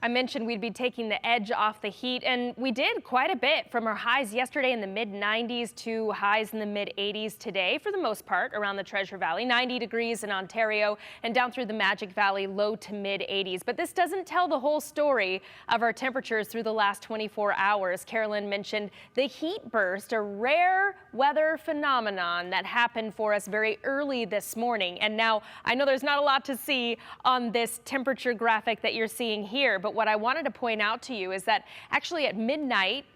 I mentioned we'd be taking the edge off the heat, and we did quite a bit from our highs yesterday in the mid-90s to highs in the mid-80s today, for the most part, around the Treasure Valley. 90 degrees in Ontario and down through the Magic Valley, low to mid-80s. But this doesn't tell the whole story of our temperatures through the last 24 hours. Carolyn mentioned the heat burst, a rare weather phenomenon that happened for us very early this morning. And now I know there's not a lot to see on this temperature graphic that you're seeing here, but what I wanted to point out to you is that actually at midnight,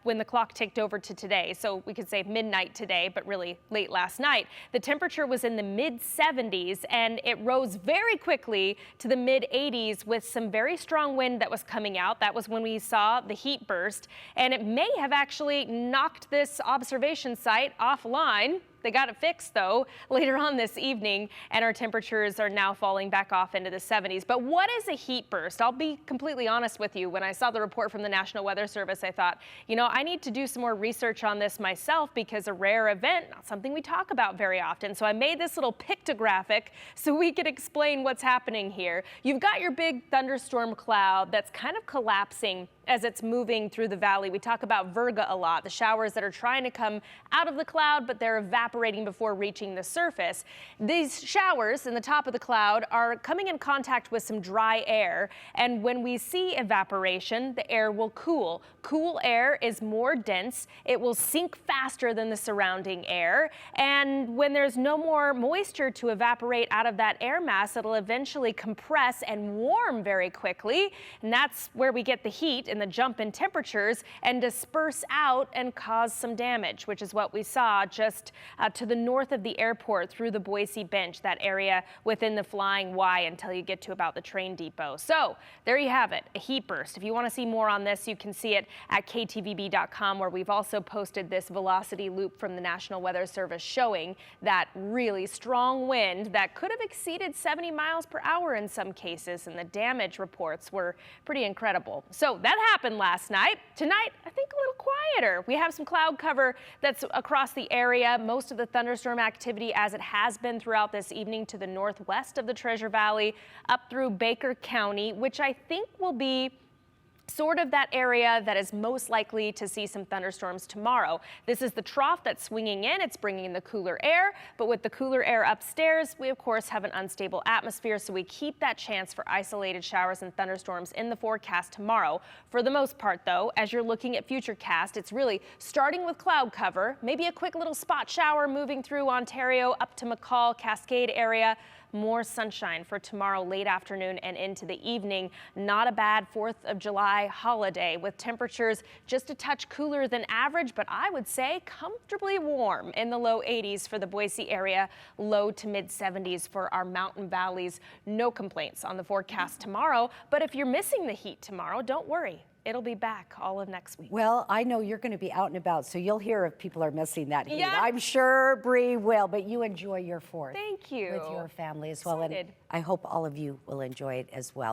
when the clock ticked over to today, so we could say midnight today, but really late last night, the temperature was in the mid-70s and it rose very quickly to the mid-80s with some very strong wind that was coming out. That was when we saw the heat burst, and it may have actually knocked this observation site offline. They got it fixed, though, later on this evening, and our temperatures are now falling back off into the 70s. But what is a heat burst? I'll be completely honest with you. When I saw the report from the National Weather Service, I thought, you know, I need to do some more research on this myself, because a rare event, not something we talk about very often. So I made this little pictographic so we could explain what's happening here. You've got your big thunderstorm cloud that's kind of collapsing as it's moving through the valley. We talk about virga a lot, the showers that are trying to come out of the cloud, but they're evaporating before reaching the surface. These showers in the top of the cloud are coming in contact with some dry air, and when we see evaporation, the air will cool. Cool air is more dense, it will sink faster than the surrounding air, and when there's no more moisture to evaporate out of that air mass, it'll eventually compress and warm very quickly, and that's where we get the heat and the jump in temperatures and disperse out and cause some damage, which is what we saw just to the north of the airport through the Boise Bench, that area within the Flying Y until you get to about the train depot. So there you have it, a heat burst. If you want to see more on this, you can see it at ktvb.com, where we've also posted this velocity loop from the National Weather Service showing that really strong wind that could have exceeded 70 miles per hour in some cases, and the damage reports were pretty incredible. So that happened last night. Tonight, I think a little quieter. We have some cloud cover that's across the area. Most of the thunderstorm activity, as it has been throughout this evening, to the northwest of the Treasure Valley, up through Baker County, which I think will be sort of that area that is most likely to see some thunderstorms tomorrow. This is the trough that's swinging in. It's bringing in the cooler air, but with the cooler air upstairs, we of course have an unstable atmosphere, so we keep that chance for isolated showers and thunderstorms in the forecast tomorrow. For the most part, though, as you're looking at Futurecast, it's really starting with cloud cover, maybe a quick little spot shower moving through Ontario up to McCall, Cascade area. More sunshine for tomorrow late afternoon and into the evening. Not a bad 4th of July holiday, with temperatures just a touch cooler than average, but I would say comfortably warm in the low 80s for the Boise area, low to mid 70s for our mountain valleys. No complaints on the forecast tomorrow, but if you're missing the heat tomorrow, don't worry. It'll be back all of next week. Well, I know you're going to be out and about, so you'll hear if people are missing that heat. Yeah. I'm sure Bree will, but you enjoy your 4th. Thank you. With your family as well. Excited. And I hope all of you will enjoy it as well.